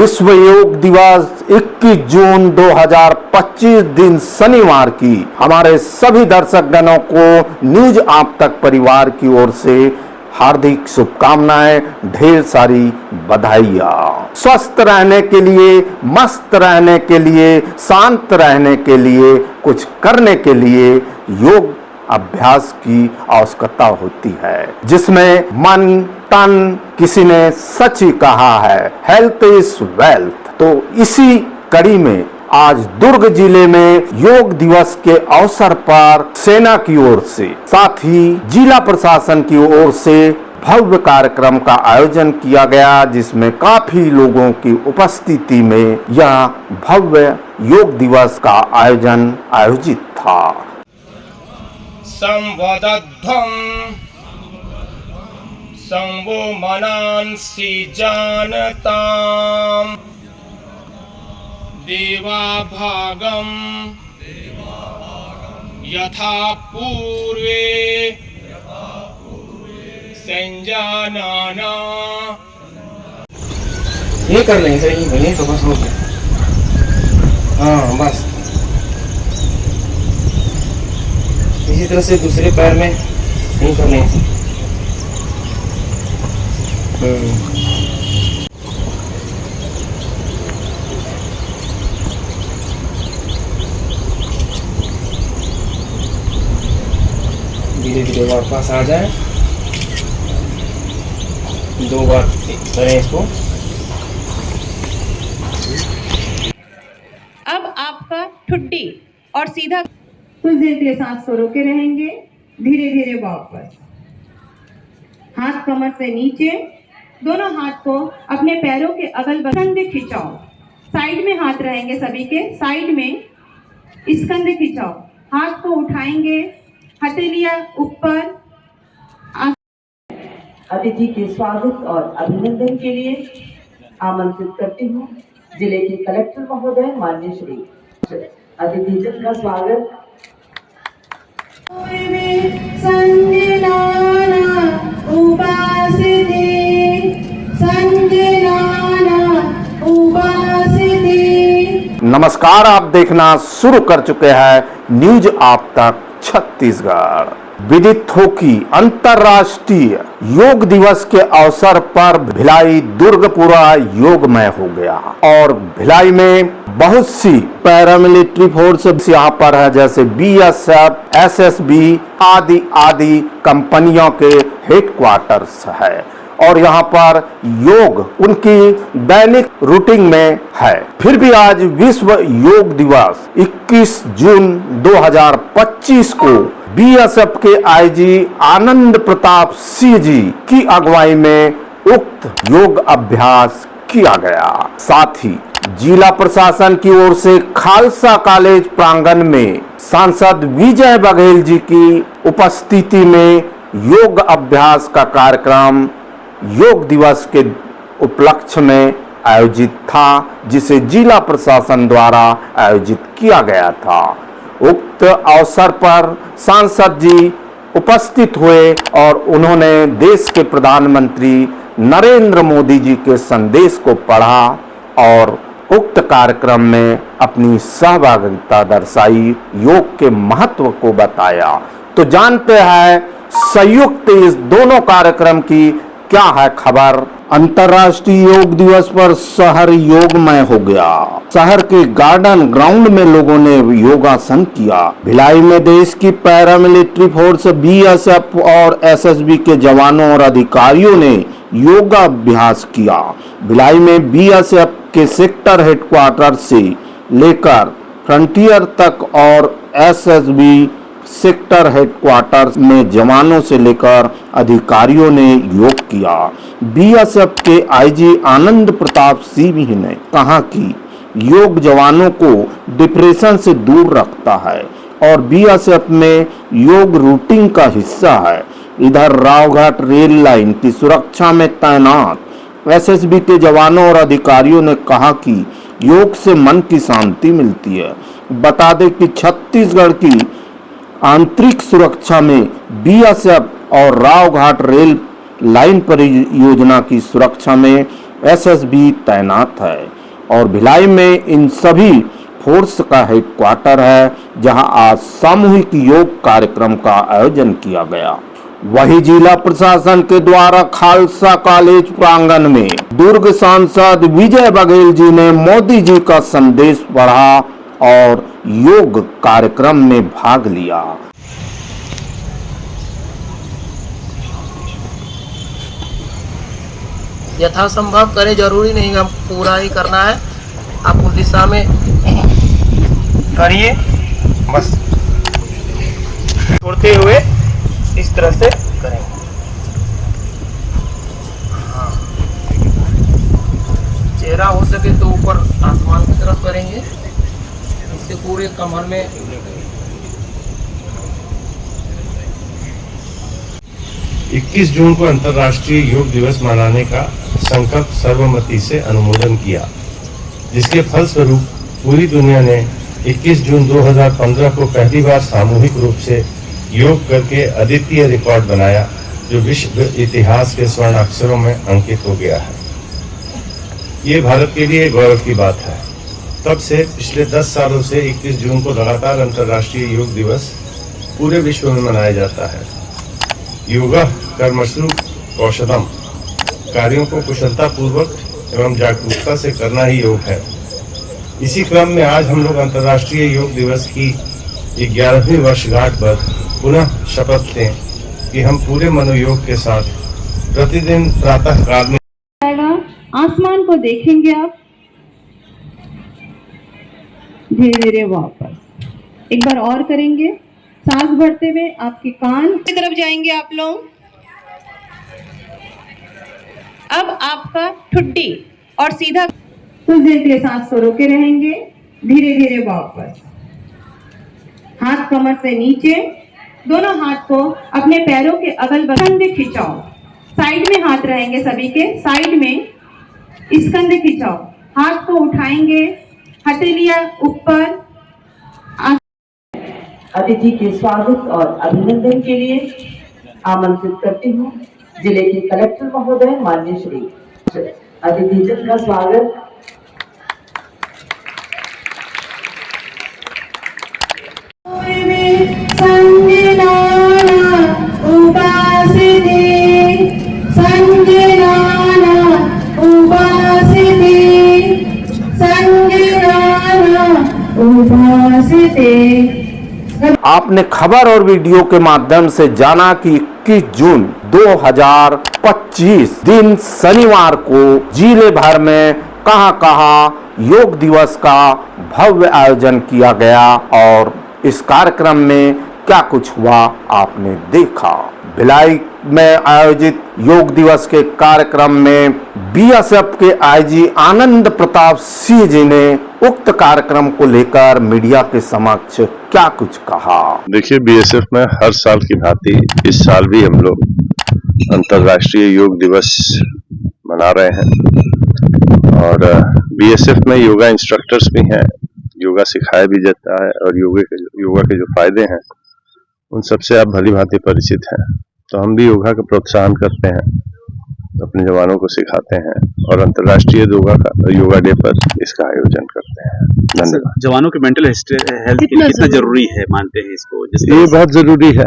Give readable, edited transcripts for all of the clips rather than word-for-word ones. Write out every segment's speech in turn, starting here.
विश्व योग दिवस 21 जून 2025 दिन शनिवार की हमारे सभी दर्शक गणों को न्यूज आप तक परिवार की ओर से हार्दिक शुभकामनाएं, ढेर सारी बधाइयाँ। स्वस्थ रहने के लिए, मस्त रहने के लिए, शांत रहने के लिए, कुछ करने के लिए योग अभ्यास की आवश्यकता होती है, जिसमें मन तन, किसी ने सच ही कहा है, हेल्थ इज वेल्थ। तो इसी कड़ी में आज दुर्ग जिले में योग दिवस के अवसर पर सेना की ओर से, साथ ही जिला प्रशासन की ओर से भव्य कार्यक्रम का आयोजन किया गया, जिसमें काफी लोगों की उपस्थिति में यह भव्य योग दिवस का आयोजित था। संवदध्वं संवो मनांसि जानताम् देवाभागं यथा पूर्वे संजानाना। ये कर लेंगे सर, ये तो बस हो गया। हाँ बस इसी तरह से दूसरे पैर में नहीं कर लेंगे। धीरे धीरे वापस आ जाए, 2 बार करें इसको। अब आपका ठुड्डी और सीधा कुछ देर के लिए सांस को रोके रहेंगे, धीरे धीरे वापस। हाथ कमर से नीचे, दोनों हाथ को अपने पैरों के अगल बगल कंधे खिंचाओ। साइड में हाथ रहेंगे सभी के, साइड में इस कंधे खिंचाओ। हाथ को उठाएंगे, हथेलियां ऊपर। अतिथि के स्वागत और अभिनंदन के लिए आमंत्रित करती हूँ जिले के कलेक्टर महोदय माननीय श्री अतिथि जन का स्वागत। नमस्कार, आप देखना शुरू कर चुके हैं न्यूज आप तक छत्तीसगढ़। विदित हो कि अंतर्राष्ट्रीय योग दिवस के अवसर पर भिलाई दुर्ग पूरा योगमय हो गया और भिलाई में बहुत सी पैरामिलिट्री फोर्स यहाँ पर है, जैसे बीएसएफ, एसएसबी आदि कंपनियों के हेडक्वार्टर्स है और यहाँ पर योग उनकी दैनिक रूटीन में है। फिर भी आज विश्व योग दिवस 21 जून 2025 को बीएसएफ के आईजी आनंद प्रताप सिंह जी की अगुवाई में उक्त योग अभ्यास किया गया। साथ ही जिला प्रशासन की ओर से खालसा कॉलेज प्रांगण में सांसद विजय बघेल जी की उपस्थिति में योग अभ्यास का कार्यक्रम योग दिवस के उपलक्ष्य में आयोजित था, जिसे जिला प्रशासन द्वारा आयोजित किया गया था। उक्त अवसर पर सांसद जी उपस्थित हुए और उन्होंने देश के प्रधानमंत्री नरेंद्र मोदी जी के संदेश को पढ़ा और उक्त कार्यक्रम में अपनी सहभागिता दर्शाई, योग के महत्व को बताया। तो जानते हैं संयुक्त इस दोनों कार्यक्रम की क्या है खबर। अंतर्राष्ट्रीय योग दिवस पर शहर योगमय हो गया। शहर के गार्डन ग्राउंड में लोगों ने योगासन किया। भिलाई में देश की पैरामिलिट्री फोर्स बीएसएफ और एसएसबी के जवानों और अधिकारियों ने योगाभ्यास किया। भिलाई में बीएसएफ के सेक्टर हेडक्वार्टर से लेकर फ्रंटियर तक और एसएसबी सेक्टर हेडक्वार्टर में जवानों से लेकर अधिकारियों ने योग किया। बीएसएफ के आईजी आनंद प्रताप सिंह ने कहा कि योग जवानों को डिप्रेशन से दूर रखता है और बीएसएफ में योग रूटीन का हिस्सा है। इधर रावघाट रेल लाइन की सुरक्षा में तैनात एसएसबी के जवानों और अधिकारियों ने कहा कि योग से मन की शांति मिलती है। बता दें कि छत्तीसगढ़ की आंतरिक सुरक्षा में बीएसएफ और रावघाट रेल लाइन परियोजना की सुरक्षा में एसएसबी तैनात है। और भिलाई में इन सभी फोर्स का हेडक्वार्टर है, जहां आज सामूहिक योग कार्यक्रम का आयोजन किया गया। वही जिला प्रशासन के द्वारा खालसा कॉलेज प्रांगण में दुर्ग सांसद विजय बघेल जी ने मोदी जी का संदेश पढ़ा और योग कार्यक्रम में भाग लिया। यथासंभव करें, जरूरी नहीं हम पूरा ही करना है, आप उस दिशा में करिए, बस छोड़ते हुए इस तरह से करेंगे। हाँ, चेहरा हो सके तो ऊपर आसमान की तरफ करेंगे, इससे पूरे कमर में 21 जून को अंतर्राष्ट्रीय योग दिवस मनाने का संकल्प सर्वमति से अनुमोदन किया, जिसके फलस्वरूप पूरी दुनिया ने 21 जून 2015 को पहली बार सामूहिक रूप से योग करके अद्वितीय रिकॉर्ड बनाया, जो विश्व इतिहास के स्वर्ण अक्षरों में अंकित हो गया है। ये भारत के लिए गौरव की बात है। तब से पिछले 10 सालों से 21 जून को लगातार अंतर्राष्ट्रीय योग दिवस पूरे विश्व में मनाया जाता है। योगा कर्मसु कौशलम, कार्यों को कुशलतापूर्वक एवं जागरूकता से करना ही योग है। इसी क्रम में आज हम लोग अंतर्राष्ट्रीय योग दिवस की 11वीं वर्षगांठ पर पुनः शपथ लें कि हम पूरे मनोयोग के साथ प्रतिदिन प्रातः काल में आसमान को देखेंगे आप, धीरे धीरे वापस एक बार और करेंगे। सांस भरते हुए आपके कान की तरफ जाएंगे आप लोग। अब आपका ठुड्डी और सीधा कुछ देर के लिए सांस को रोके रहेंगे, धीरे धीरे वापस। हाथ कमर से नीचे, दोनों हाथ को अपने पैरों के अगल बगल खिंचाओ। साइड में हाथ रहेंगे सभी के, साइड में इस कंधे खिंचाओ। हाथ को उठाएंगे, हथेलियां ऊपर। अतिथि के स्वागत और अभिनंदन के लिए आमंत्रित करती हूँ जिले के कलेक्टर महोदय माननीय श्री अतिथिजन का स्वागत। आपने खबर और वीडियो के माध्यम से जाना कि 21 जून 2025 दिन शनिवार को जिले भर में कहां योग दिवस का भव्य आयोजन किया गया और इस कार्यक्रम में क्या कुछ हुआ आपने देखा। भिलाई में आयोजित योग दिवस के कार्यक्रम में बीएसएफ के आईजी आनंद प्रताप सिंह जी ने उक्त कार्यक्रम को लेकर मीडिया के समक्ष क्या कुछ कहा। देखिए, बीएसएफ में हर साल की भांति इस साल भी हम लोग अंतर्राष्ट्रीय योग दिवस मना रहे हैं और बीएसएफ में योगा इंस्ट्रक्टर्स भी हैं, योगा सिखाया भी जाता है और योगा के जो फायदे हैं उन सबसे आप भली भांति परिचित हैं। तो हम भी योगा का प्रोत्साहन करते हैं, अपने जवानों को सिखाते हैं और अंतर्राष्ट्रीय योगा डे पर इसका आयोजन करते हैं। धन्यवाद। जवानों के मेंटल हेल्थ के लिए कितना जरूरी है मानते हैं इसको? ये बहुत जरूरी है।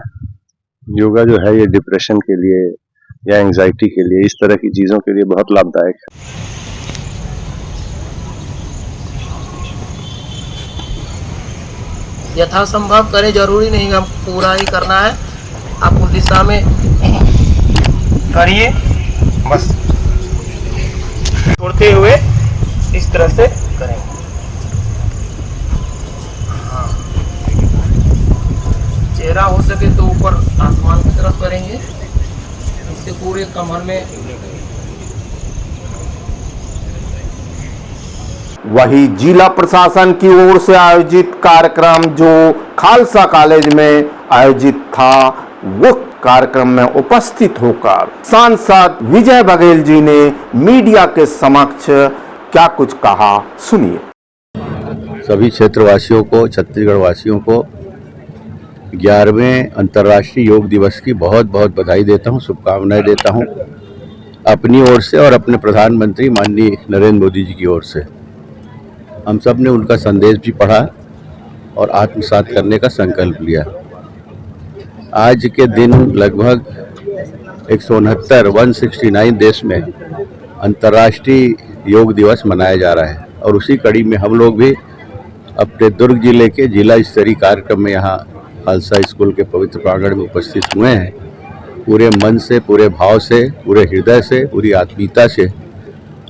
योगा जो है ये डिप्रेशन के लिए या एंजाइटी के लिए, इस तरह की चीजों के लिए बहुत लाभदायक है। यथासंभव करें, जरूरी नहीं हम पूरा ही करना है, आप उस दिशा में करिए, बस छोड़ते हुए इस तरह से करेंगे। हाँ, चेहरा हो सके तो ऊपर आसमान की तरफ करेंगे, इससे पूरे कमर में। वही जिला प्रशासन की ओर से आयोजित कार्यक्रम जो खालसा कॉलेज में आयोजित था, वो कार्यक्रम में उपस्थित होकर सांसद विजय बघेल जी ने मीडिया के समक्ष क्या कुछ कहा, सुनिए। सभी क्षेत्रवासियों को, छत्तीसगढ़ वासियों को 11वें अंतर्राष्ट्रीय योग दिवस की बहुत बहुत बधाई देता हूं, शुभकामनाएं देता हूं अपनी ओर से और अपने प्रधानमंत्री माननीय नरेंद्र मोदी जी की ओर से। हम सब ने उनका संदेश भी पढ़ा और आत्मसात करने का संकल्प लिया। आज के दिन लगभग 169 देश में अंतर्राष्ट्रीय योग दिवस मनाया जा रहा है और उसी कड़ी में हम लोग भी अपने दुर्ग जिले के जिला स्तरीय कार्यक्रम में यहाँ खालसा स्कूल के पवित्र प्रांगण में उपस्थित हुए हैं। पूरे मन से, पूरे भाव से, पूरे हृदय से, पूरी आत्मीयता से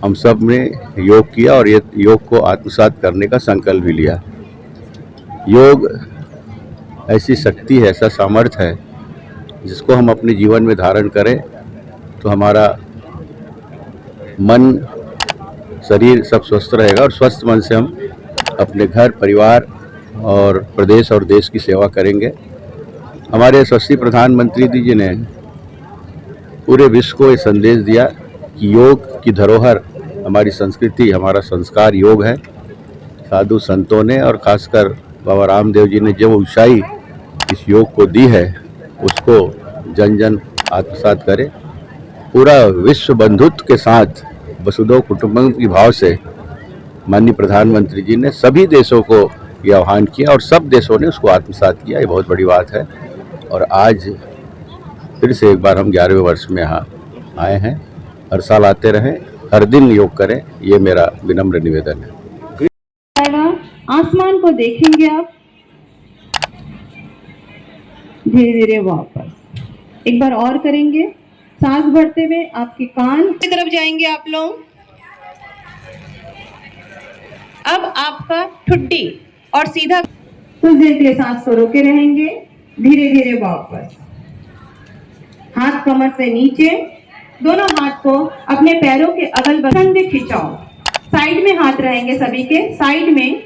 हम सब ने योग किया और ये योग को आत्मसात करने का संकल्प भी लिया। योग ऐसी शक्ति है, ऐसा सामर्थ्य है जिसको हम अपने जीवन में धारण करें तो हमारा मन, शरीर सब स्वस्थ रहेगा और स्वस्थ मन से हम अपने घर, परिवार और प्रदेश और देश की सेवा करेंगे। हमारे यशस्वी प्रधानमंत्री जी ने पूरे विश्व को ये संदेश दिया कि योग की धरोहर हमारी संस्कृति, हमारा संस्कार योग है। साधु संतों ने और खासकर बाबा रामदेव जी ने जो ऊंचाई इस योग को दी है उसको जन जन आत्मसात करे। पूरा विश्व बंधुत्व के साथ वसुधैव कुटुंबकम की भाव से माननीय प्रधानमंत्री जी ने सभी देशों को ये आह्वान किया और सब देशों ने उसको आत्मसात किया। ये बहुत बड़ी बात है और आज फिर से एक बार हम 11वें वर्ष में यहाँ आए हैं। हर साल आते रहें, हर दिन योग करें, ये मेरा विनम्र निवेदन है। आसमान को देखेंगे आप, धीरे धीरे वापस एक बार और करेंगे। सांस भरते हुए आपके कान की तरफ जाएंगे आप लोग। अब आपका ठुड्डी और सीधा कुछ देर के लिए सांस को रोके रहेंगे। धीरे धीरे वापस, हाथ कमर से नीचे, दोनों हाथ को अपने पैरों के अगल बगल में खिंचाओ। साइड में हाथ रहेंगे सभी के, साइड में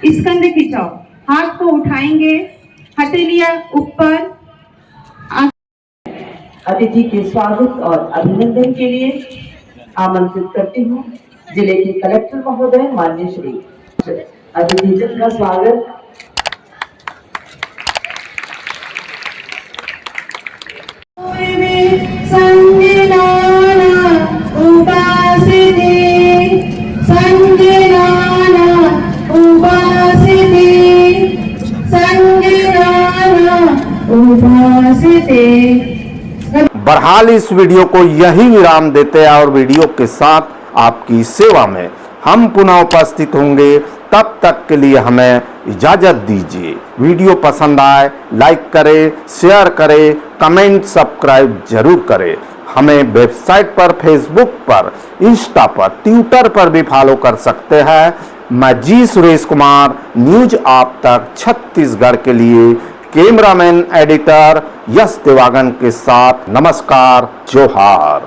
स्कंध खिंचाओ। हाथ को उठाएंगे, हथेलियां ऊपर। अतिथि के स्वागत और अभिनंदन के लिए आमंत्रित करती हूँ जिले के कलेक्टर महोदय माननीय श्री अतिथि जन का स्वागत। बहरहाल इस वीडियो को यही विराम देते हैं और वीडियो के साथ आपकी सेवा में हम पुनः उपस्थित होंगे। तब तक के लिए हमें इजाजत दीजिए। वीडियो पसंद आए लाइक करें, शेयर करें, कमेंट, सब्सक्राइब जरूर करें। हमें वेबसाइट पर, फेसबुक पर, इंस्टा पर, ट्विटर पर भी फॉलो कर सकते हैं। मैं जी सुरेश कुमार, न्यूज आप तक छत्तीसगढ़ के लिए कैमरामैन एडिटर यश देवागन के साथ नमस्कार, जोहार।